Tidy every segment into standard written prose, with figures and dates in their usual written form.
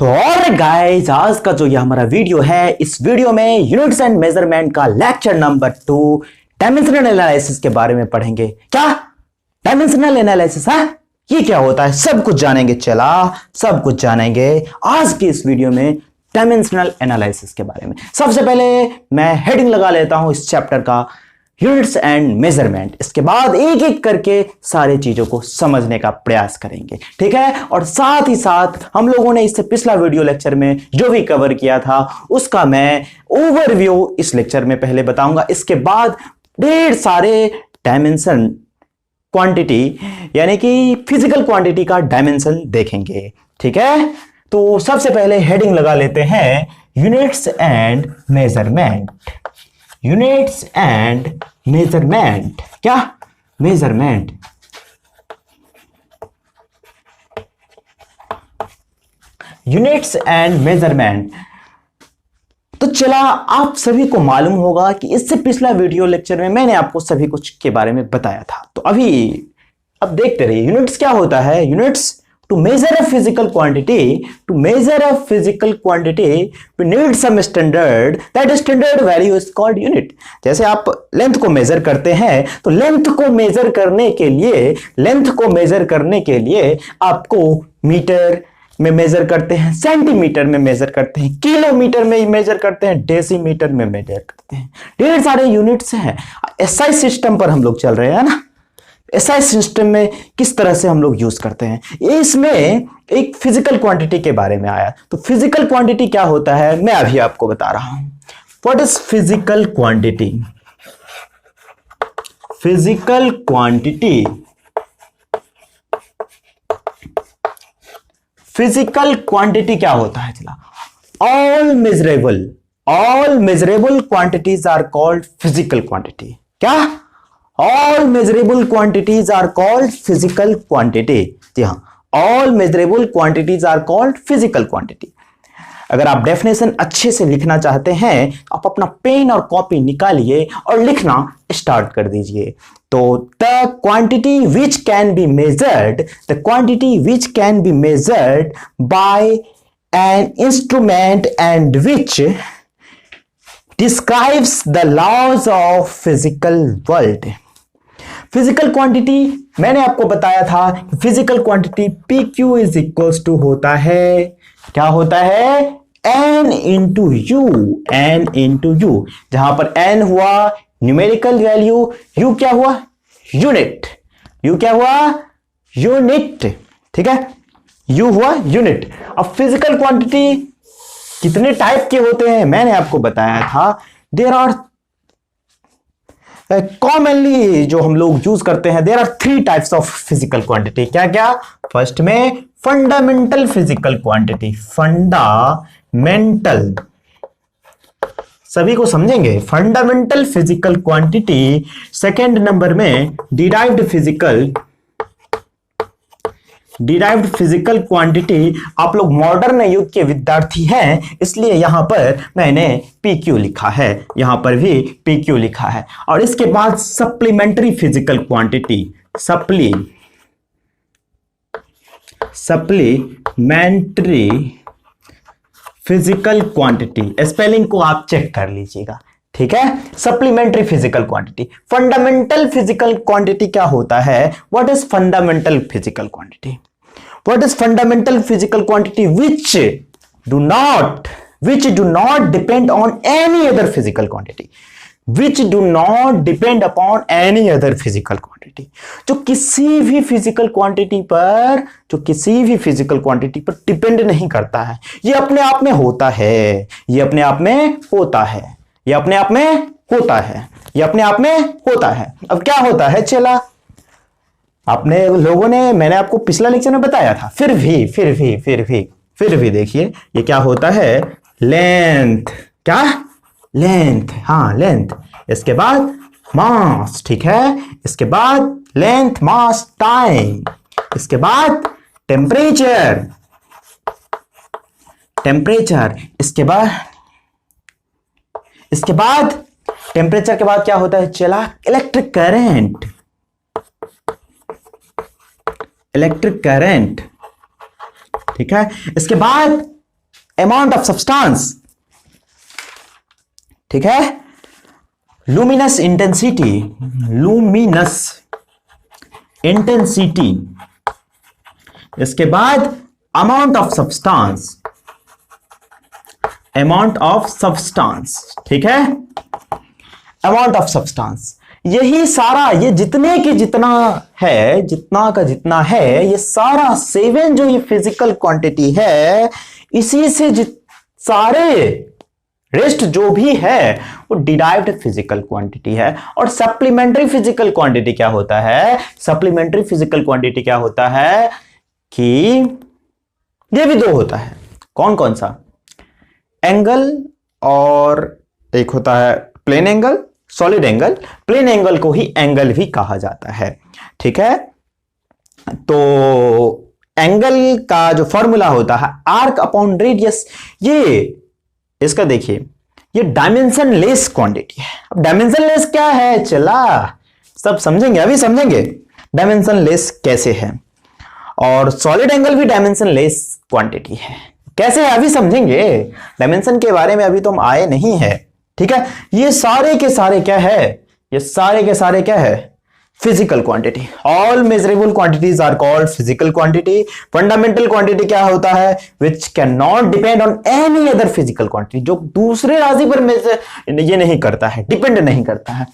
तो और गाइस, आज का जो ये हमारा वीडियो है, इस वीडियो में यूनिट्स एंड मेजरमेंट का लेक्चर नंबर 2 डायमेंशनल एनालिसिस के बारे में पढ़ेंगे। क्या डायमेंशनल एनालिसिस है? ये क्या होता है सब कुछ जानेंगे। चला सब कुछ जानेंगे आज की इस वीडियो में डायमेंशनल एनालिसिस के बारे में। सबसे पहले मैं हेडिंग लगा लेता हूं इस चैप्टर का, यूनिट्स एंड मेजरमेंट। इसके बाद एक एक करके सारी चीजों को समझने का प्रयास करेंगे, ठीक है। और साथ ही साथ हम लोगों ने इससे पिछला वीडियो लेक्चर में जो भी कवर किया था उसका मैं ओवरव्यू इस लेक्चर में पहले बताऊंगा। इसके बाद ढेर सारे डायमेंशन क्वांटिटी यानी कि फिजिकल क्वांटिटी का डायमेंशन देखेंगे, ठीक है। तो सबसे पहले हेडिंग लगा लेते हैं, units and measurement. Units and measurement. क्या मेजरमेंट? Units and measurement. तो चला आप सभी को मालूम होगा कि इससे पिछला वीडियो लेक्चर में मैंने आपको सभी कुछ के बारे में बताया था। तो अब देखते रहिए यूनिट्स क्या होता है। Units to measure a physical quantity, we need some standard. That standard value is called unit. जैसे आप लेंथ को मेजर करते हैं तो लेंथ को मेजर करने के लिए आपको मीटर में मेजर करते हैं, सेंटीमीटर में मेजर करते हैं, किलोमीटर में मेजर करते हैं, डेसीमीटर में मेजर करते हैं। ढेर सारे यूनिट्स हैं। एसआई सिस्टम पर हम लोग चल रहे हैं ना। एसआई सिस्टम में किस तरह से हम लोग यूज करते हैं, इसमें एक फिजिकल क्वांटिटी के बारे में आया। तो फिजिकल क्वांटिटी क्या होता है मैं अभी आपको बता रहा हूं। What is physical quantity? Physical quantity, physical quantity क्या होता है? चला, all measurable quantities are called physical quantity. क्या? All measurable quantities are called physical quantity। जी हाँ, all measurable quantities are called physical quantity। अगर आप डेफिनेशन अच्छे से लिखना चाहते हैं आप अपना पेन और कॉपी निकालिए और लिखना स्टार्ट कर दीजिए। तो the quantity which can be measured by an instrument and which describes the laws of physical world। Physical quantity मैंने आपको बताया था कि physical quantity PQ is equals to होता है, क्या होता है? N इंटू यू, जहां पर N हुआ न्यूमेरिकल वैल्यू, U क्या हुआ? यूनिट। U क्या हुआ? यूनिट, ठीक है। U हुआ यूनिट। अब फिजिकल क्वांटिटी कितने टाइप के होते हैं मैंने आपको बताया था। देयर आर कॉमनली जो हम लोग यूज करते हैं, there are 3 types of physical quantity. क्या क्या? फर्स्ट में फंडामेंटल फिजिकल क्वांटिटी। फंडामेंटल, सभी को समझेंगे, fundamental physical quantity. Second number में डिराइव्ड फिजिकल क्वांटिटी। आप लोग मॉडर्न युग के विद्यार्थी हैं इसलिए यहां पर मैंने PQ लिखा है, यहां पर भी PQ लिखा है। और इसके बाद supplementary physical quantity. Supplementary physical quantity, spelling को आप चेक कर लीजिएगा, ठीक है। Supplementary physical quantity. Fundamental physical quantity क्या होता है? What is fundamental physical quantity? What is fundamental physical quantity which do not depend on any other physical quantity? जो किसी भी फिजिकल क्वांटिटी पर डिपेंड नहीं करता है। ये अपने आप में होता है, अब क्या होता है? चला, आपने लोगों ने, मैंने आपको पिछला लेक्चर में बताया था। फिर भी देखिए ये क्या होता है? लेंथ। क्या? लेंथ, हाँ लेंथ। इसके बाद मास, ठीक है। इसके बाद लेंथ, मास, टाइम। इसके बाद टेम्परेचर। इसके बाद टेम्परेचर के बाद क्या होता है? चला, इलेक्ट्रिक करंट, ठीक है। इसके बाद अमाउंट ऑफ सब्सटेंस, ठीक है, लुमिनस इंटेंसिटी, लुमिनस इंटेंसिटी, इसके बाद amount of substance, amount of substance, ठीक है, अमाउंट ऑफ सब्सटेंस। यही सारा, ये जितने के जितना है, जितना का जितना है, ये सारा 7 जो ये फिजिकल क्वांटिटी है, इसी से सारे रेस्ट जो भी है वो डिराइव्ड फिजिकल क्वांटिटी है। और सप्लीमेंट्री फिजिकल क्वांटिटी क्या होता है? सप्लीमेंट्री फिजिकल क्वांटिटी क्या होता है कि ये भी 2 होता है। कौन कौन सा? एंगल और एक होता है plane angle, solid angle. Plane angle को ही एंगल भी कहा जाता है, ठीक है। तो एंगल का जो फॉर्मूला होता है आर्क अपॉन रेडियस, ये इसका देखिए, ये डायमेंशन लेस क्वांटिटी है। अब डायमेंशन लेस क्या है? चला सब समझेंगे, अभी समझेंगे डायमेंशन लेस कैसे है। और सॉलिड एंगल भी डायमेंशन लेस क्वांटिटी है, कैसे है अभी समझेंगे। डायमेंशन के बारे में अभी तो हम आए नहीं है, ठीक है। ये सारे के सारे क्या है? ये सारे के सारे क्या है? Physical quantity. All measurable quantities are called physical quantity. Fundamental quantity क्या होता है? Which can not depend on any other physical quantity, जो दूसरे राशि पर मेजर ये नहीं करता है, डिपेंड नहीं करता है।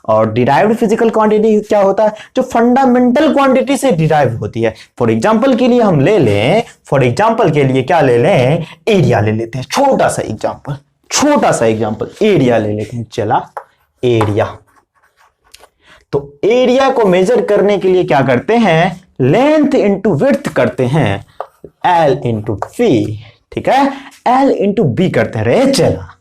और डिराइव्ड फिजिकल क्वांटिटी क्या होता है? जो फंडामेंटल क्वांटिटी से डिराइव होती है। फॉर एग्जांपल के लिए हम ले लें, फॉर एग्जांपल के लिए क्या ले लें? एरिया ले लेते हैं, छोटा सा एग्जांपल, छोटा सा एग्जांपल एरिया ले लेते हैं। चला एरिया, तो एरिया को मेजर करने के लिए क्या करते हैं? लेंथ इंटू विड्थ करते हैं, एल इंटू बी, ठीक है, एल इंटू बी करते रहे। चला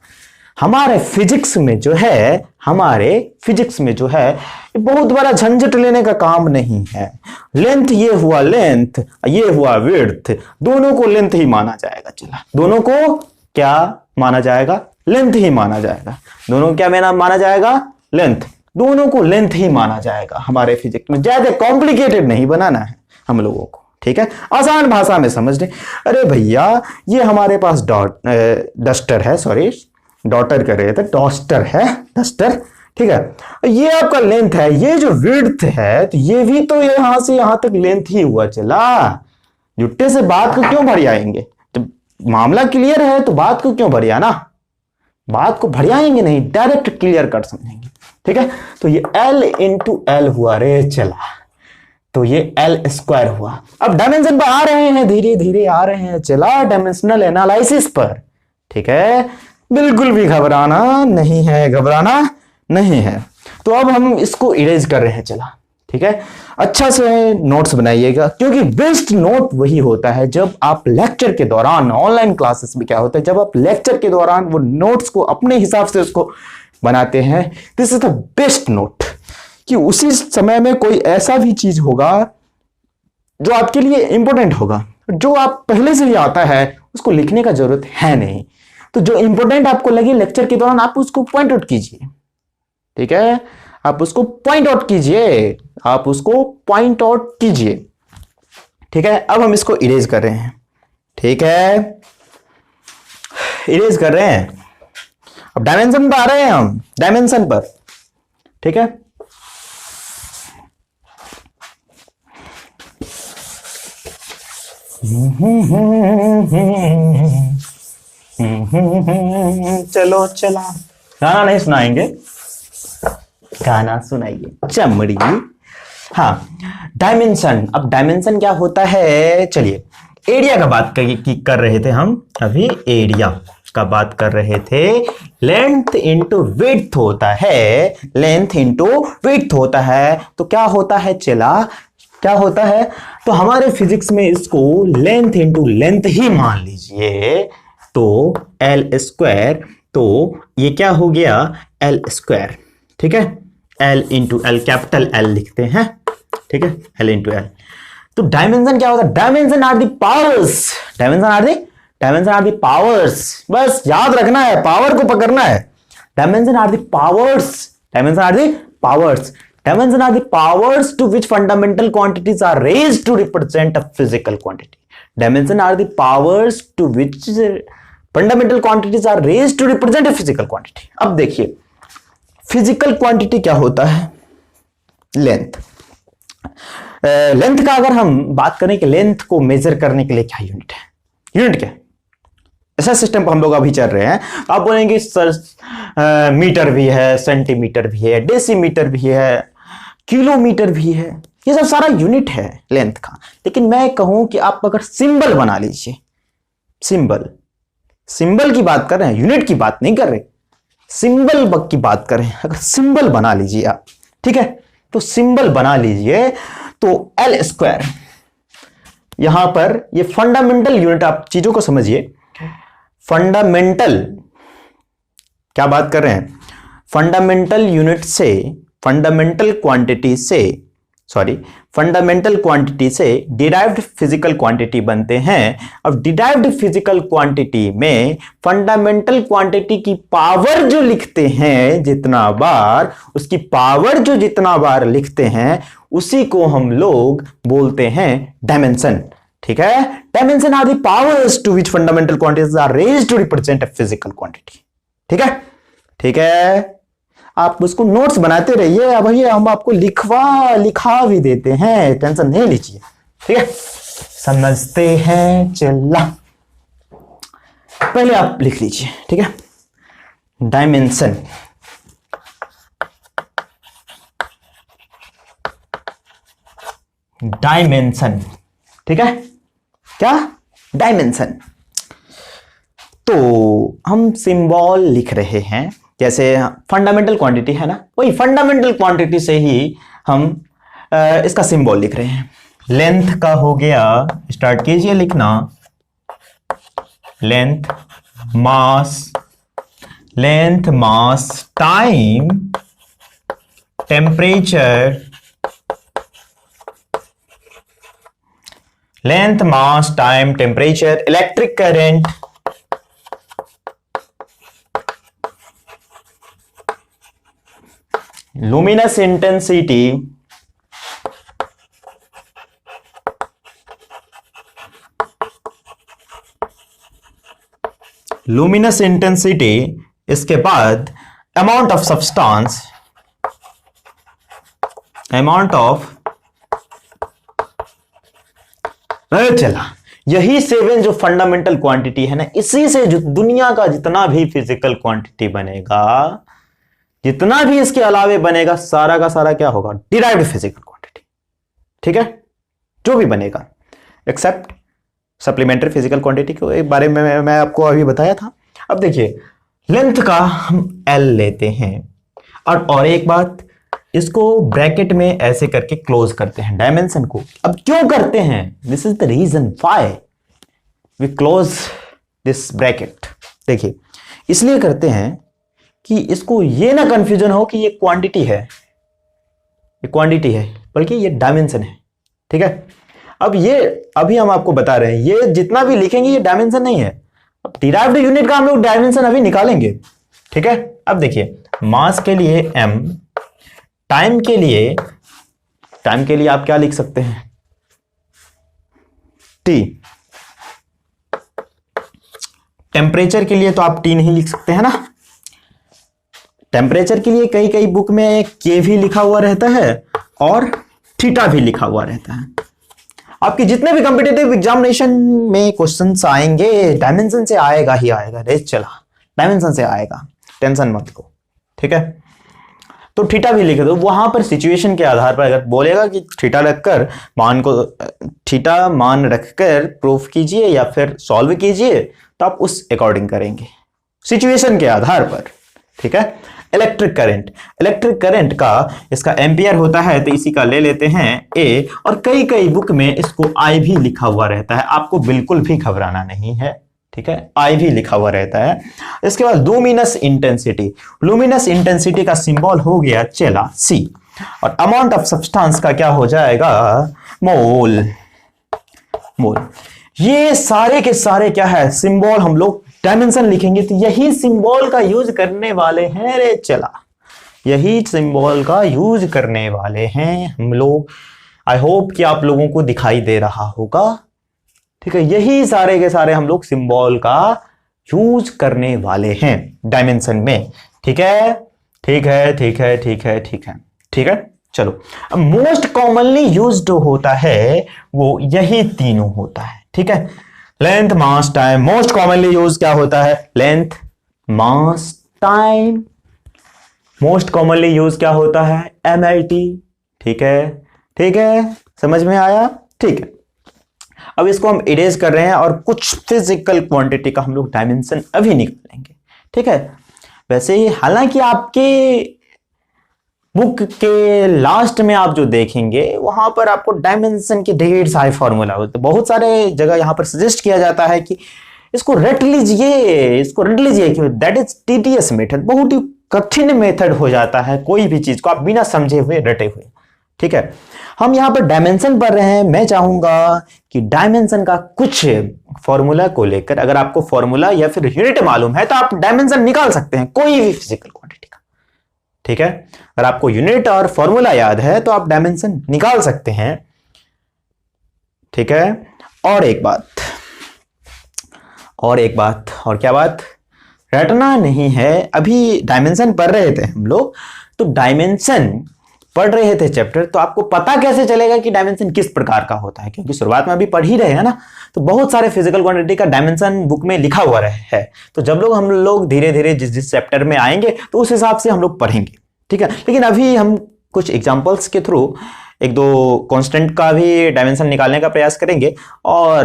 हमारे फिजिक्स में जो है, हमारे फिजिक्स में जो है, ये बहुत बड़ा झंझट लेने का काम नहीं है। लेंथ ये हुआ लेंथ, ये हुआ विड्थ, दोनों को लेंथ ही माना जाएगा। चला दोनों को क्या माना जाएगा? लेंथ ही माना जाएगा। दोनों को क्या माना जाएगा? लेंथ, दोनों को लेंथ ही माना जाएगा। हमारे फिजिक्स में ज्यादा कॉम्प्लिकेटेड नहीं बनाना है हम लोगों को, ठीक है, आसान भाषा में समझ लें। अरे भैया ये हमारे पास डस्टर है, सॉरी डॉटर कर रहे थे, डस्टर है, डस्टर, ठीक है। ये आपका लेंथ है, ये जो विड्थ है, तो ये भी तो यहां से यहां तक लेंथ ही हुआ। चला जुट्टे से बात को क्यों भरियाएंगे? जब मामला क्लियर है तो बात को क्यों भरियाना? बात को भरियाएंगे नहीं, डायरेक्ट क्लियर कर समझेंगे, ठीक है। तो ये L इंटू एल हुआ रे। चला तो ये L स्क्वायर हुआ। अब डायमेंशन पर आ रहे हैं, धीरे धीरे आ रहे हैं। चला डायमेंशनल एनालिसिस पर, ठीक है, बिल्कुल भी घबराना नहीं है, घबराना नहीं है। तो अब हम इसको इरेज कर रहे हैं। चला ठीक है, अच्छा से नोट्स बनाइएगा, क्योंकि बेस्ट नोट वही होता है जब आप लेक्चर के दौरान, ऑनलाइन क्लासेस में क्या होता है, जब आप लेक्चर के दौरान वो नोट्स को अपने हिसाब से उसको बनाते हैं, this is the best note. कि उसी समय में कोई ऐसा भी चीज होगा जो आपके लिए इंपॉर्टेंट होगा, जो आप पहले से ही आता है, उसको लिखने का जरूरत है नहीं। तो जो इंपॉर्टेंट आपको लगे लेक्चर के दौरान, आप उसको पॉइंट आउट कीजिए, ठीक है, आप उसको पॉइंट आउट कीजिए, आप उसको पॉइंट आउट कीजिए, ठीक है। अब हम इसको इरेज कर रहे हैं, ठीक है, इरेज कर रहे हैं। अब डायमेंशन पर आ रहे हैं हम, डायमेंशन पर, ठीक है। चलो चला, गाना नहीं सुनाएंगे, गाना सुनाइए चमड़ी। हाँ, डायमेंशन। अब डायमेंशन क्या होता है? चलिए एरिया का बात कर रहे थे हम अभी, एरिया का बात कर रहे थे। लेंथ इंटू विड्थ होता है, लेंथ इंटू विड्थ होता है। तो क्या होता है? चला क्या होता है? तो हमारे फिजिक्स में इसको लेंथ इंटू लेंथ ही मान लीजिए, तो एल स्क्वायर, तो ये क्या हो गया? एल स्क्वायर, ठीक है, L into L, capital L लिखते हैं, ठीक है, एल इंटू एल। तो डायमेंशन क्या होता है? Dimension are the powers, dimension are the powers, बस याद रखना है, पावर को पकड़ना है। Dimension are the powers, dimension are the powers, dimension are the powers to which fundamental quantities are raised to represent a physical quantity. Dimension are the powers to which fundamental quantities are raised to represent a physical quantity. अब देखिए physical quantity क्या होता है, length. Length का अगर हम बात करें कि लेंथ को मेजर करने के लिए क्या यूनिट है, यूनिट क्या है, ऐसा सिस्टम पर हम लोग अभी चल रहे हैं। आप बोलेंगे सर मीटर भी है, सेंटीमीटर भी है, डेसीमीटर भी है, किलोमीटर भी है, ये सब सारा यूनिट है लेंथ का। लेकिन मैं कहूं कि आप अगर सिंबल बना लीजिए, सिंबल की बात कर रहे हैं, यूनिट की बात नहीं कर रहे, सिंबल की बात करें, अगर सिंबल बना लीजिए आप, ठीक है, तो सिंबल बना लीजिए तो एल स्क्वायर, यहां पर ये फंडामेंटल यूनिट, आप चीजों को समझिए। फंडामेंटल क्या बात कर रहे हैं, फंडामेंटल यूनिट से, फंडामेंटल क्वांटिटी से डिराइव्ड फिजिकल क्वांटिटी बनते हैं। अब डिराइव्ड फिजिकल क्वांटिटी में फंडामेंटल क्वांटिटी की पावर जो लिखते हैं जितना बार, उसकी पावर जो जितना बार लिखते हैं उसी को हम लोग बोलते हैं डायमेंशन। ठीक है, dimension are the powers to which fundamental quantities are raised to represent a physical quantity. ठीक है, ठीक है, आप उसको नोट्स बनाते रहिए। अब भैया हम आपको लिखा भी देते हैं, टेंशन नहीं लीजिए। ठीक है, समझते हैं, चला पहले आप लिख लीजिए। ठीक है, डायमेंशन, डायमेंशन, ठीक है, क्या डायमेंशन। तो हम सिंबल लिख रहे हैं, जैसे फंडामेंटल क्वांटिटी है ना, वही फंडामेंटल क्वांटिटी से ही हम इसका सिंबल लिख रहे हैं। लेंथ का हो गया, स्टार्ट कीजिए लिखना, length mass time temperature, length mass time temperature, electric current, luminous intensity, इसके बाद amount of substance, चला, यही 7 जो फंडामेंटल क्वांटिटी है ना, इसी से जो दुनिया का जितना भी फिजिकल क्वांटिटी बनेगा, जितना भी इसके अलावे बनेगा, सारा का सारा क्या होगा, डिराइव्ड फिजिकल क्वांटिटी। ठीक है, जो भी बनेगा एक्सेप्ट सप्लीमेंट्री फिजिकल क्वांटिटी के बारे में मैं आपको अभी बताया था। अब देखिए लेंथ का हम एल लेते हैं, और एक बात, इसको ब्रैकेट में ऐसे करके क्लोज करते हैं डायमेंशन को। अब क्यों करते हैं, this is the reason why we close this bracket. देखिए इसलिए करते हैं कि इसको ये ना कंफ्यूजन हो कि ये क्वांटिटी है, बल्कि ये डायमेंशन है। ठीक है, अब ये अभी हम आपको बता रहे हैं, ये जितना भी लिखेंगे ये डायमेंशन नहीं है। अब डिराइव्ड यूनिट का हम लोग डायमेंशन अभी निकालेंगे। ठीक है, अब देखिए मास के लिए m, टाइम के लिए आप क्या लिख सकते हैं, t, टेम्परेचर के लिए तो आप t नहीं लिख सकते हैं ना। टेम्परेचर के लिए कई बुक में के भी लिखा हुआ रहता है और थीटा भी लिखा हुआ रहता है। आपके जितने भी कॉम्पिटिटिव एग्जामिनेशन में क्वेश्चंस आएंगे, डायमेंशन से आएगा ही आएगा, रेस चला, डायमेंशन से आएगा, टेंशन मत लो। ठीक है, तो थीटा भी लिख दो। वहां पर सिचुएशन के आधार पर अगर बोलेगा कि थीटा रखकर थीटा मान रखकर प्रूफ कीजिए या फिर सॉल्व कीजिए, तो आप उस अकॉर्डिंग करेंगे सिचुएशन के आधार पर। ठीक है, इलेक्ट्रिक करंट का इसका एम्पियर होता है, तो इसी का ले लेते हैं ए, और कई बुक में इसको आई भी लिखा हुआ रहता है, आपको बिल्कुल भी घबराना नहीं है। ठीक है, आई भी लिखा हुआ रहता है। इसके बाद लुमिनस इंटेंसिटी का सिंबल हो गया चला सी, और अमाउंट ऑफ सब्सटेंस का क्या हो जाएगा, मोल। ये सारे के सारे क्या है, सिंबल हम लोग डायमेंशन लिखेंगे, तो यही सिंबल का यूज करने वाले हैं, रे चला, यही सिंबल का यूज करने वाले हैं हम लोग। आई होप कि आप लोगों को दिखाई दे रहा होगा। ठीक है, यही सारे के सारे हम लोग सिंबल का यूज करने वाले हैं डायमेंशन में। ठीक है, ठीक है, ठीक है, ठीक है, ठीक है, ठीक है। चलो, अब मोस्ट कॉमनली यूज्ड होता है वो यही तीनों होता है। ठीक है, लेंथ, मास, टाइम। मोस्ट कॉमनली यूज क्या होता है? लेंथ, मास, टाइम। मोस्ट कॉमनली यूज क्या होता है? MLT। ठीक है, ठीक है, समझ में आया? ठीक है, अब इसको हम इरेज कर रहे हैं और कुछ फिजिकल क्वांटिटी का हम लोग डायमेंशन अभी निकालेंगे। ठीक है, वैसे ही हालांकि आपके बुक के लास्ट में आप जो देखेंगे वहां पर आपको डायमेंशन के ढेर सारे फॉर्मूला होते हैं। बहुत सारे जगह यहां पर सजेस्ट किया जाता है कि इसको रट लीजिए, इसको रट लीजिए, कि दैट इज टीडियस मेथड, बहुत ही कठिन मेथड हो जाता है कोई भी चीज को आप बिना समझे हुए रटे हुए। ठीक है, हम यहां पर डायमेंशन पढ़ रहे हैं। मैं चाहूंगा कि डायमेंशन का कुछ फॉर्मूला को लेकर, अगर आपको फॉर्मूला या फिर यूनिट मालूम है तो आप डायमेंशन निकाल सकते हैं कोई भी फिजिकल क्वांटिटी का। ठीक है, अगर आपको यूनिट और फॉर्मूला याद है तो आप डायमेंशन निकाल सकते हैं। ठीक है, और एक बात, और क्या बात? रटना नहीं है। अभी डायमेंशन पढ़ रहे थे हम लोग, तो डायमेंशन पढ़ रहे थे चैप्टर, तो आपको पता कैसे चलेगा कि डायमेंशन किस प्रकार का होता है? क्योंकि शुरुआत में अभी पढ़ ही रहे हैं ना, तो बहुत सारे फिजिकल क्वांटिटी का डायमेंशन बुक में लिखा हुआ है। तो जब हम लोग धीरे धीरे जिस चैप्टर में आएंगे तो उस हिसाब से हम लोग पढ़ेंगे। ठीक है, लेकिन अभी हम कुछ एग्जाम्पल्स के थ्रू एक दो कांस्टेंट का भी डायमेंशन निकालने का प्रयास करेंगे। और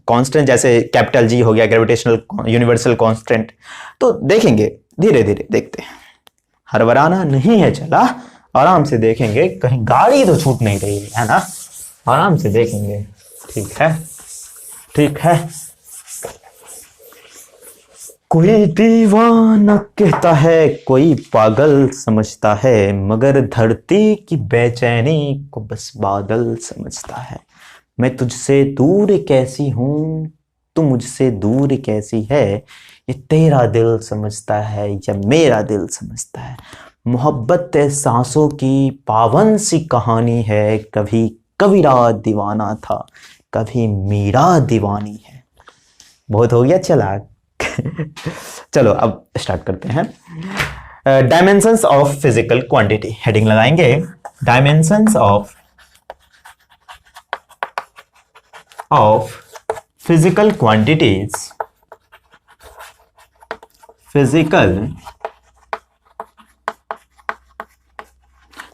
कांस्टेंट जैसे कैपिटल G हो गया, ग्रेविटेशनल यूनिवर्सल कांस्टेंट, तो देखेंगे धीरे धीरे, देखते हैं। हड़बड़ाना नहीं है, चला आराम से देखेंगे, कहीं गाड़ी तो छूट नहीं रही है ना, आराम से देखेंगे। ठीक है, ठीक है। कोई दीवाना कहता है, कोई पागल समझता है, मगर धरती की बेचैनी को बस बादल समझता है। मैं तुझसे दूर कैसी हूं, तू मुझसे दूर कैसी है, ये तेरा दिल समझता है या मेरा दिल समझता है। मोहब्बत सांसों की पावन सी कहानी है, कभी कबीरा दीवाना था, कभी मीरा दीवानी है। बहुत हो गया, चला चलो अब स्टार्ट करते हैं। Dimensions of physical quantity, heading लगाएंगे dimensions of physical quantities, physical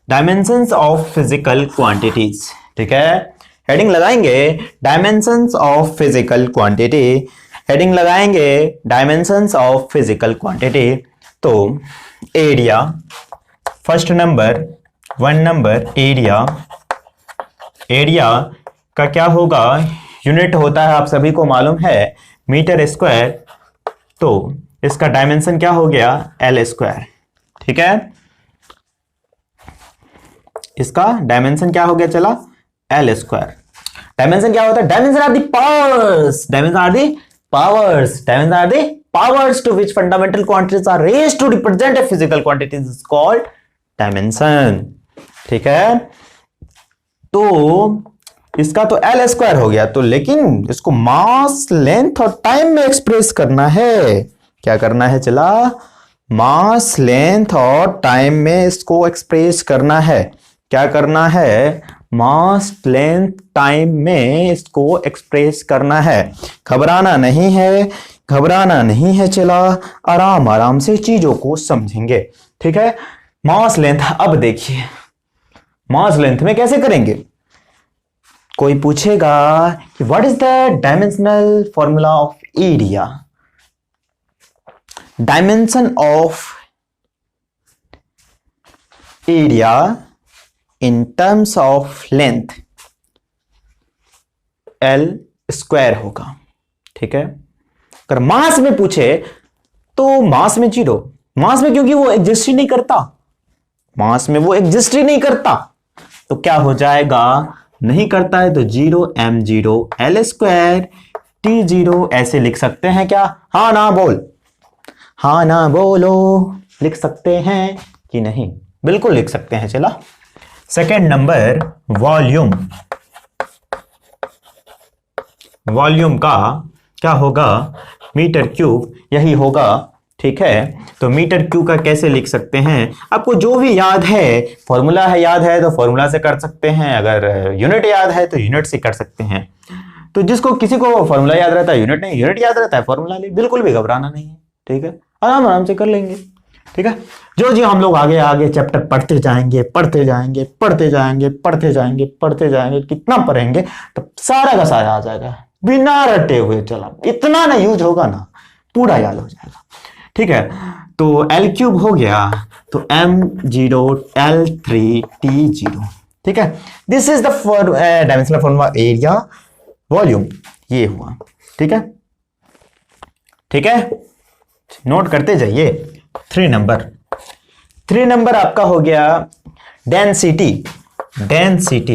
dimensions of physical quantities. ठीक है, हेडिंग लगाएंगे dimensions of physical quantity, heading लगाएंगे डायमेंशंस ऑफ फिजिकल क्वांटिटी। तो area, first number, 1 number area. Area का क्या होगा? यूनिट होता है, आप सभी को मालूम है, मीटर स्क्वायर। तो इसका डायमेंशन क्या हो गया? L square. ठीक है, इसका डायमेंशन क्या हो गया? चला L स्क्वायर। डायमेंशन क्या होता है? Dimension are the powers, dimension are the powers, dimension are the powers to which fundamental quantities are raised to represent a physical quantity is called dimension। ठीक है, तो इसका तो L स्क्वायर हो गया, तो लेकिन इसको मास, लेंथ और टाइम में एक्सप्रेस करना है। क्या करना है? चला मास, लेंथ और टाइम में इसको एक्सप्रेस करना है। क्या करना है? मास, लेंथ, टाइम में इसको एक्सप्रेस करना है। घबराना नहीं है, घबराना नहीं है, चला आराम आराम से चीजों को समझेंगे। ठीक है, मास, लेंथ। अब देखिए मास लेंथ में कैसे करेंगे? कोई पूछेगा कि what is the dimensional formula of area? Dimension of area in terms of length L square होगा। ठीक है, अगर मास में पूछे तो मास में 0, मास में क्योंकि वो एग्जिस्ट ही नहीं करता, मास में वो एग्जिस्ट ही नहीं करता, तो क्या हो जाएगा? नहीं करता है तो 0 m0 L स्क्वायर T0 ऐसे लिख सकते हैं क्या? हाँ ना बोल, हाँ ना बोलो, लिख सकते हैं कि नहीं? बिल्कुल लिख सकते हैं। चला सेकेंड नंबर वॉल्यूम। वॉल्यूम का क्या होगा? मीटर क्यूब यही होगा, ठीक है। तो मीटर क्यूब का कैसे लिख सकते हैं, आपको जो भी याद है, फॉर्मूला है याद है तो फॉर्मूला से कर सकते हैं, अगर यूनिट याद है तो यूनिट से कर सकते हैं। तो जिसको किसी को फॉर्मूला याद रहता है यूनिट नहीं, यूनिट याद रहता है फॉर्मूला नहीं, बिल्कुल भी घबराना नहीं है, ठीक है, आराम आराम से कर लेंगे, ठीक है। जो जो हम लोग आगे आगे चैप्टर पढ़ते जाएंगे पढ़ते जाएंगे पढ़ते जाएंगे पढ़ते जाएंगे पढ़ते जाएंगे, कितना पढ़ेंगे तो सारा का सारा आ जाएगा, बिना रटे हुए चला, इतना ना यूज होगा ना, पूरा याद हो जाएगा, ठीक है। तो L क्यूब हो गया, तो M0 L3 T0, ठीक है। This is the dimensional formula area volume, ये हुआ, ठीक है, ठीक है, नोट करते जाइए। 3 नंबर आपका हो गया डेंसिटी। डेंसिटी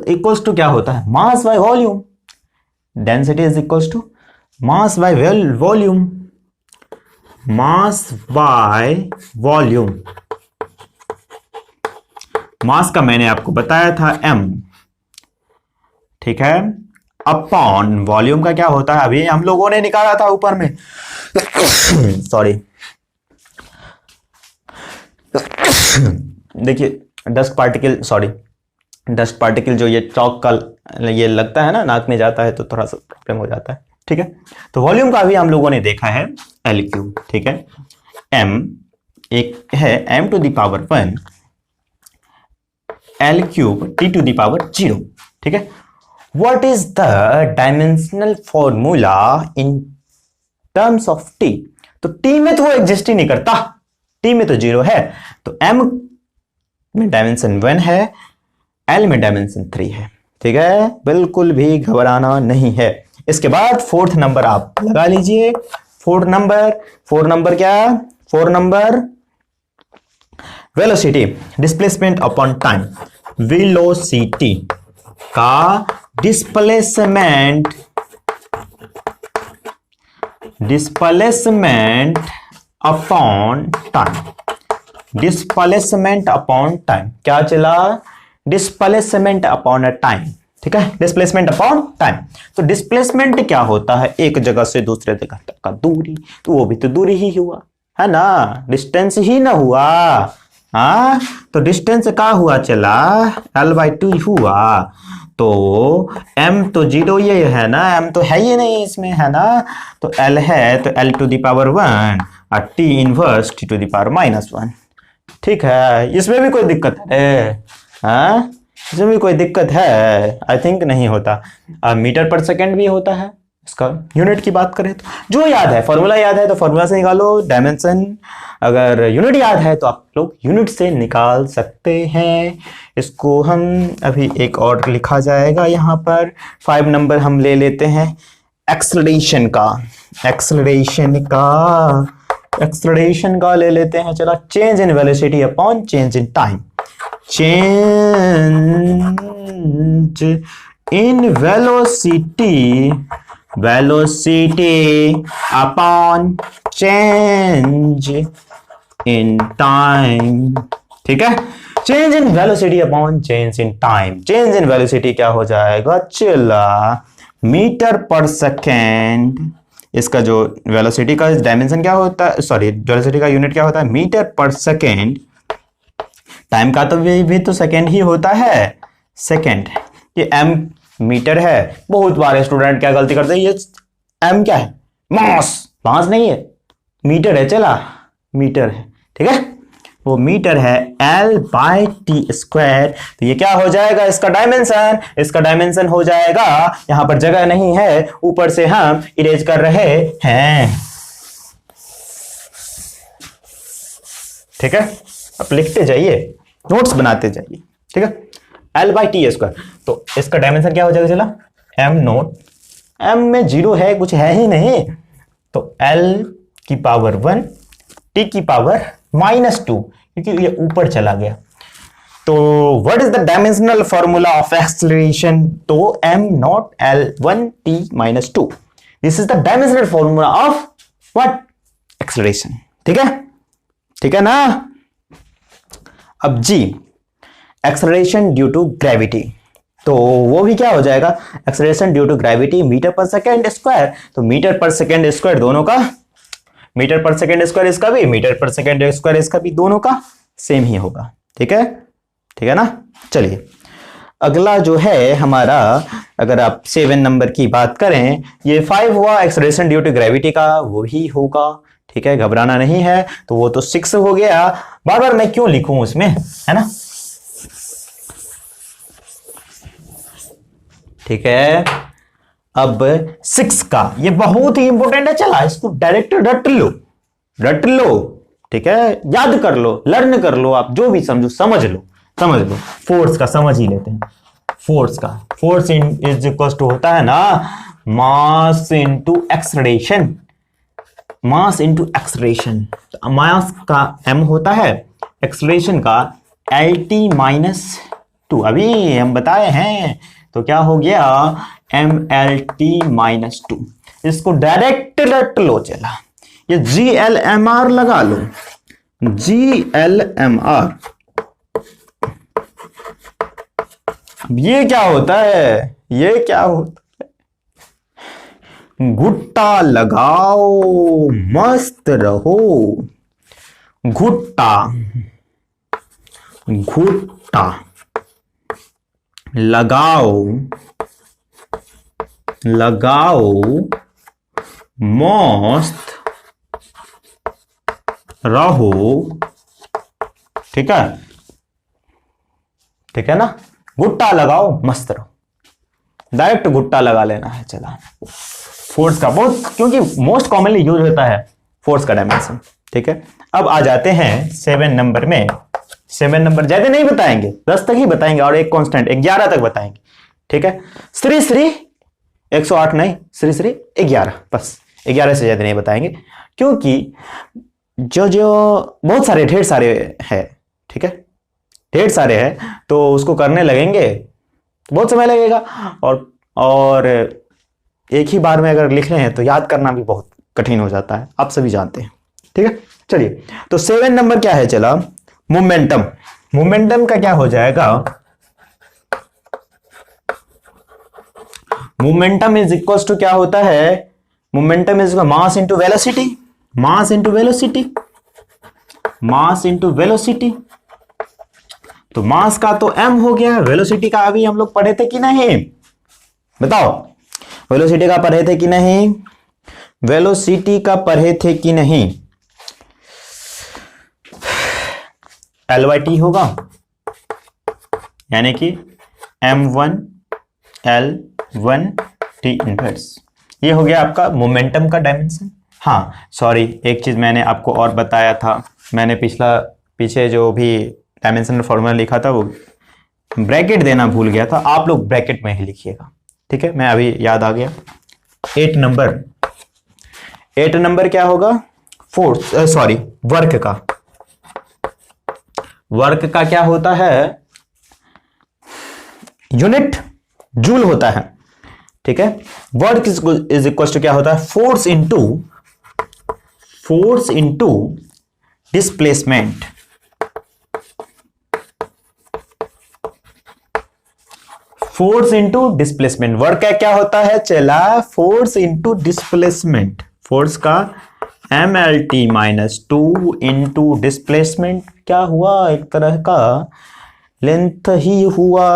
इक्वल्स टू क्या होता है, mass by volume. Density is equals to mass by volume, mass by volume. Mass का मैंने आपको बताया था m, ठीक है, अपॉन वॉल्यूम का क्या होता है, अभी हम लोगों ने निकाला था ऊपर में सॉरी देखिए डस्ट पार्टिकल जो ये चौक का ये लगता है ना, नाक में जाता है तो थोड़ा सा प्रॉब्लम हो जाता है, ठीक है। तो वॉल्यूम का भी हम लोगों ने देखा है L क्यूब, ठीक है। m एक है m to the power 1 L cube T to the power 0, ठीक है। What is the dimensional formula in terms of t? तो t में तो वो एग्जिस्ट ही नहीं करता, t में तो 0 है, तो m में डायमेंशन 1 है, l में डायमेंशन 3 है, ठीक है, बिल्कुल भी घबराना नहीं है। इसके बाद 4th नंबर आप लगा लीजिए। 4 नंबर क्या, 4 number velocity, displacement upon time. Velocity का displacement upon time, displacement upon time क्या चला, डिस्प्लेसमेंट अपॉन टाइम, ठीक है, डिस्प्लेसमेंट अपॉन टाइम। तो डिस्प्लेसमेंट क्या होता है, एक जगह से दूसरे जगह तक का दूरी, तो वो भी तो दूरी ही हुआ है ना, डिस्टेंस ही ना हुआ, हाँ, तो डिस्टेंस का हुआ चला L/2 हुआ, तो m तो 0 ये है ना, m तो है ही नहीं इसमें, है ना, तो l है तो l टू द पावर 1 और t inverse t to the power -1, ठीक है। इसमें भी कोई दिक्कत है, हाँ, इसमें भी कोई दिक्कत है, आई थिंक नहीं होता। मीटर पर सेकेंड भी होता है, इसका यूनिट की बात करें तो जो याद है, फॉर्मूला याद है तो फॉर्मूला से निकालो, डायमेंशन अगर यूनिट याद है तो आप लोग यूनिट से निकाल सकते हैं। इसको हम अभी एक और लिखा जाएगा यहाँ पर। 5 नंबर हम ले लेते हैं एक्सेलरेशन का ले लेते हैं, चला, change in velocity upon change in time, change in velocity upon change in time, ठीक है। Change in velocity upon change in time, change in velocity क्या हो जाएगा, चला, मीटर पर सेकेंड, इसका जो वेलोसिटी का डायमेंशन क्या होता है, सॉरी वेलोसिटी का यूनिट क्या होता है, मीटर पर सेकेंड, टाइम का तो भी तो सेकेंड ही होता है, सेकेंड, ये m मीटर है। बहुत बार स्टूडेंट क्या गलती करते हैं, ये m क्या है, मास नहीं है, मीटर है, चला, मीटर है, ठीक है, वो मीटर है L/T²। तो ये क्या हो जाएगा, इसका डायमेंशन हो जाएगा, यहां पर जगह नहीं है, ऊपर से हम इरेज कर रहे हैं, ठीक है। अब लिखते जाइए, नोट्स बनाते जाइए, ठीक है। L/T², तो इसका डायमेंशन क्या हो जाएगा, चला, m0, m में 0 है, कुछ है ही नहीं, तो L⁻⁻⁴ T⁻⁻², क्योंकि ये ऊपर चला गया। तो what is the dimensional formula of acceleration, तो m0 L1T-2, this is the dimensional formula of what, acceleration, ठीक है ना। अब जी, एक्सेलरेशन ड्यू टू ग्रेविटी, तो वो भी क्या हो जाएगा, acceleration due to gravity metre पर सेकेंड स्क्वायर। तो मीटर पर सेकेंड स्क्वायर दोनों का, मीटर पर सेकेंड स्क्वायर इसका भी, मीटर पर सेकेंड स्क्वायर इसका भी, दोनों का सेम ही होगा। ठीक है, ठीक है ना। चलिए अगला जो है हमारा, अगर आप 7 नंबर की बात करें, ये 5 हुआ एक्सेलरेशन ड्यू टू ग्रेविटी का, वो ही होगा। ठीक है, घबराना नहीं है। तो वो तो 6 हो गया, बार बार मैं क्यों लिखूं उसमें, है ना। ठीक है, अब 6 का, ये बहुत ही इंपॉर्टेंट है, चला इसको डायरेक्ट रट लो, रट लो। ठीक है, याद कर लो, लर्न कर लो, आप जो भी समझो समझ लो, समझ लो। फोर्स का समझ ही लेते हैं। फोर्स का, फोर्स इज इक्वल टू होता है ना mass into acceleration, mass into acceleration. Mass का m होता है, एक्सलरेशन का LT-2, अभी हम बताए हैं। तो क्या हो गया, MLT-2। इसको डायरेक्ट रट लो, चला ये GLMR लगा लो, GLMR। ये क्या होता है, ये क्या होता है, घुट्टा लगाओ मस्त रहो, घुट्टा, घुट्टा लगाओ, लगाओ मस्त रहो। ठीक है, ठीक है ना, घुट्टा लगाओ मस्त रहो, डायरेक्ट घुट्टा लगा लेना है। चला फोर्स का बहुत, क्योंकि मोस्ट कॉमनली यूज होता है फोर्स का डायमेंशन। ठीक है, अब आ जाते हैं 7 नंबर में। 7 नंबर ज्यादा नहीं बताएंगे, 10 तक ही बताएंगे और एक कांस्टेंट 11 तक बताएंगे। ठीक है, श्री श्री 108 नहीं, श्री श्री 11, बस 11 से ज्यादा नहीं बताएंगे, क्योंकि जो जो बहुत सारे, ढेर सारे है। ठीक है, ढेर सारे हैं, तो उसको करने लगेंगे तो बहुत समय लगेगा, और एक ही बार में अगर लिख रहे हैं तो याद करना भी बहुत कठिन हो जाता है, आप सभी जानते हैं। ठीक है, चलिए तो 7 नंबर क्या है, चला मोमेंटम। मोमेंटम का क्या हो जाएगा, मोमेंटम इज इक्वल टू क्या होता है, momentum is mass into velocity, mass into velocity, mass into velocity. तो मास का तो m हो गया, वेलोसिटी का अभी हम लोग पढ़े थे कि नहीं, बताओ, वेलोसिटी का पढ़े थे कि नहीं, वेलोसिटी का पढ़े थे कि नहीं। L/T होगा, यानी कि m1 L1 T इनवर्स। ये हो गया आपका मोमेंटम का डायमेंशन। हाँ सॉरी, एक चीज मैंने आपको और बताया था, मैंने पीछे जो भी डायमेंशन फॉर्मूला लिखा था वो ब्रैकेट देना भूल गया था, आप लोग ब्रैकेट में ही लिखिएगा। ठीक है, मैं अभी याद आ गया। 8 नंबर, 8 नंबर क्या होगा, फोर्स, सॉरी वर्क का, वर्क का क्या होता है, यूनिट जूल होता है। ठीक है, वर्क इज इक्वल टू क्या होता है, force into displacement, force into displacement. Work का क्या होता है, चला फोर्स इंटू डिस्प्लेसमेंट, फोर्स का MLT-2 इंटू डिस्प्लेसमेंट क्या हुआ, एक तरह का लेंथ ही हुआ।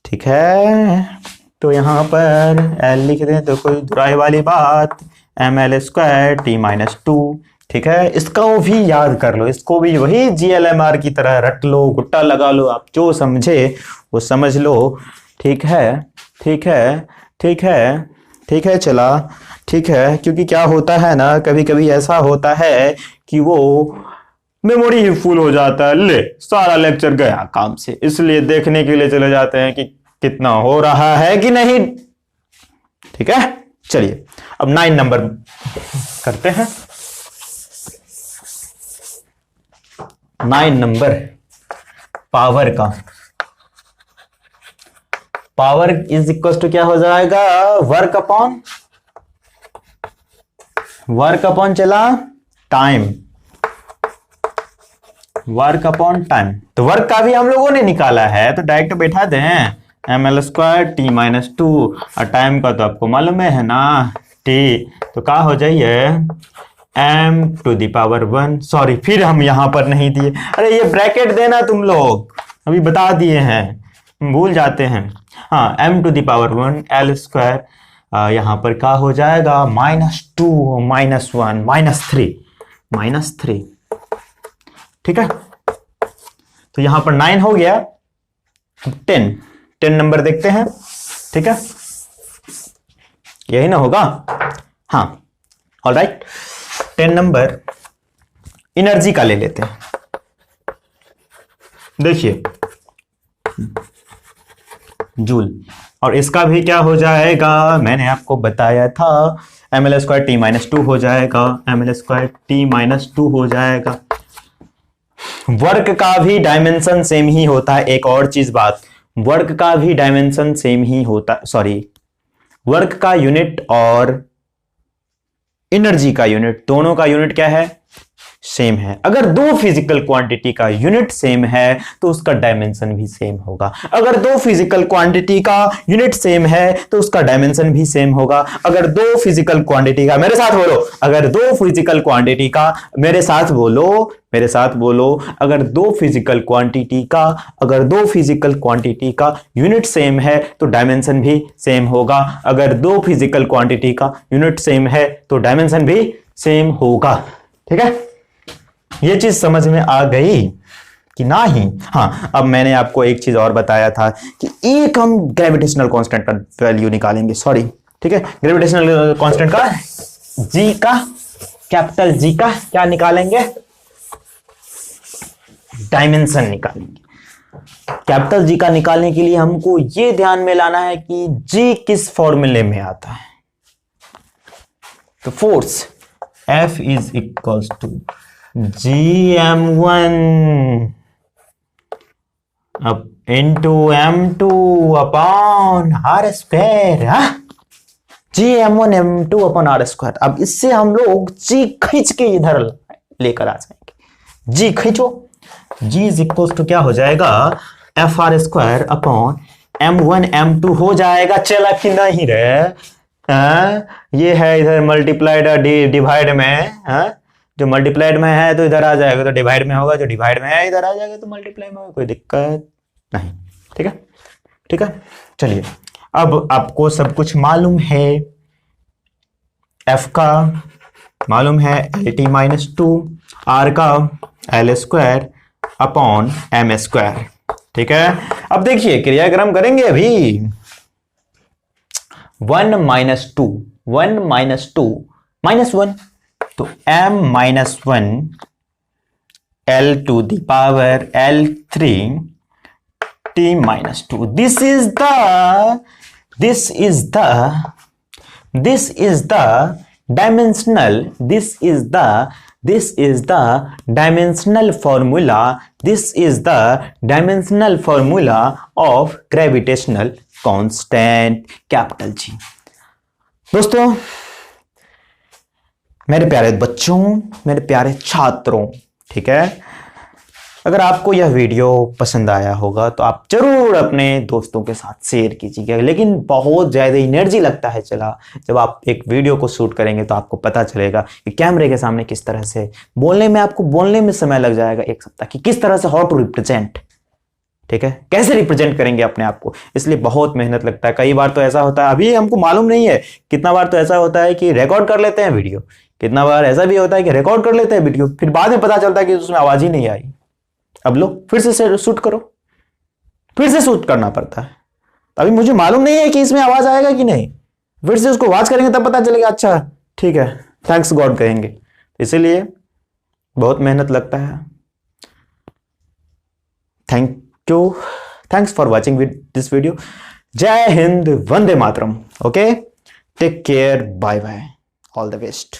ठीक है, तो यहां पर L लिख दें तो कोई दुराई वाली बात, ML² T-2। ठीक है, इसको भी याद कर लो, इसको भी वही GLMR की तरह रट लो, गुट्टा लगा लो, आप जो समझे वो समझ लो। ठीक है, ठीक है, ठीक है, ठीक है, चला ठीक है, क्योंकि क्या होता है ना, कभी कभी ऐसा होता है कि वो मेमोरी ही फुल हो जाता है, ले सारा लेक्चर गया काम से, इसलिए देखने के लिए चले जाते हैं कि कितना हो रहा है कि नहीं। ठीक है, चलिए अब 9 नंबर करते हैं। 9 नंबर पावर का, पावर इज इक्वल टू क्या हो जाएगा, वर्क अपॉन चला टाइम, वर्क अपॉन टाइम। तो वर्क का भी हम लोगों ने निकाला है, तो डायरेक्ट बैठा दें ml² t-2, और टाइम का तो आपको मालूम है ना t, तो क्या हो जाइए m⁻1। सॉरी, फिर हम यहां पर नहीं दिए, अरे ये ब्रैकेट देना तुम लोग अभी बता दिए हैं, भूल जाते हैं। हाँ, m⁻1 l², यहां पर क्या हो जाएगा -2 -1 -3, ठीक है। तो यहां पर 9 हो गया, 10 नंबर देखते हैं, ठीक है, यही ना होगा। हाँ, ऑलराइट, 10 नंबर एनर्जी का ले लेते हैं। देखिए जूल, और इसका भी क्या हो जाएगा, मैंने आपको बताया था ml² t-2 हो जाएगा, ml² t-2 हो जाएगा। वर्क का भी डायमेंशन सेम ही होता है। एक और चीज बात, वर्क का भी डायमेंशन सेम ही होता, सॉरी, वर्क का यूनिट और एनर्जी का यूनिट, दोनों का यूनिट क्या है, सेम है। अगर दो फिजिकल क्वांटिटी का यूनिट सेम है तो उसका डायमेंशन भी सेम होगा। अगर दो फिजिकल क्वांटिटी का यूनिट सेम है तो उसका डायमेंशन भी सेम होगा। अगर दो फिजिकल क्वांटिटी का, मेरे साथ बोलो, अगर दो फिजिकल क्वांटिटी का, मेरे साथ बोलो, अगर दो फिजिकल क्वांटिटी का यूनिट सेम है तो डायमेंशन भी सेम होगा। अगर दो फिजिकल क्वांटिटी का यूनिट सेम है तो डायमेंशन भी सेम होगा, ठीक है। ये चीज समझ में आ गई कि नहीं? हाँ, अब मैंने आपको एक चीज और बताया था कि एक हम ग्रेविटेशनल कांस्टेंट का वैल्यू निकालेंगे, सॉरी, ठीक है, ग्रेविटेशनल कांस्टेंट का जी का, कैपिटल जी का क्या निकालेंगे, डायमेंशन निकालेंगे। कैपिटल जी का निकालने के लिए हमको ये ध्यान में लाना है कि जी किस फॉर्मूले में आता है। तो force F is equals to gm1 into m2 upon r², gm1 m2 upon r²। अब इससे हम लोग g खींच के इधर लेकर आ जाएंगे। g खींचो, g इज इक्वल्स टू क्या हो जाएगा, fr² अपॉन m1 m2 हो जाएगा। चला कि नहीं रे? ये है इधर मल्टीप्लाइड डिवाइड में, जो मल्टीप्लाइड में है तो इधर आ जाएगा, तो डिवाइड में होगा, जो डिवाइड में है इधर आ जाएगा, तो मल्टीप्लाई में होगा, कोई दिक्कत नहीं, ठीक है, ठीक है। चलिए, अब आपको सब कुछ मालूम है, F का मालूम है LT-2, R का L² अपॉन M², ठीक है। अब देखिए क्रियाक्रम करेंगे अभी, 1 - 2 -1, तो m-1 L⁻³ L3t-2, this is the dimensional formula of gravitational constant capital G। दोस्तों, मेरे प्यारे बच्चों, मेरे प्यारे छात्रों, ठीक है, अगर आपको यह वीडियो पसंद आया होगा तो आप जरूर अपने दोस्तों के साथ शेयर कीजिएगा। लेकिन बहुत ज़्यादा एनर्जी लगता है चला जब आप एक वीडियो को शूट करेंगे, तो आपको पता चलेगा कि कैमरे के सामने किस तरह से बोलने में समय लग जाएगा 1 सप्ताह, कि किस तरह से हाउ टू रिप्रेजेंट, ठीक है, कैसे रिप्रेजेंट करेंगे अपने आप को। इसलिए बहुत मेहनत लगता है। कई बार तो ऐसा होता है, अभी हमको मालूम नहीं है, कितना बार तो ऐसा होता है कि रिकॉर्ड कर लेते हैं वीडियो, कितना बार ऐसा भी होता है कि रिकॉर्ड कर लेते हैं वीडियो, फिर बाद में पता चलता है कि उसमें आवाज ही नहीं आई। अब लो फिर से शूट करो, फिर से शूट करना पड़ता है। अभी मुझे मालूम नहीं है कि इसमें आवाज आएगा कि नहीं, फिर से उसको वॉच करेंगे तब पता चलेगा, अच्छा ठीक है, थैंक्स गॉड कहेंगे। इसीलिए बहुत मेहनत लगता है। Thanks for watching this video. जय हिंद, वंदे मातरम। Okay, take care, bye bye, all the best.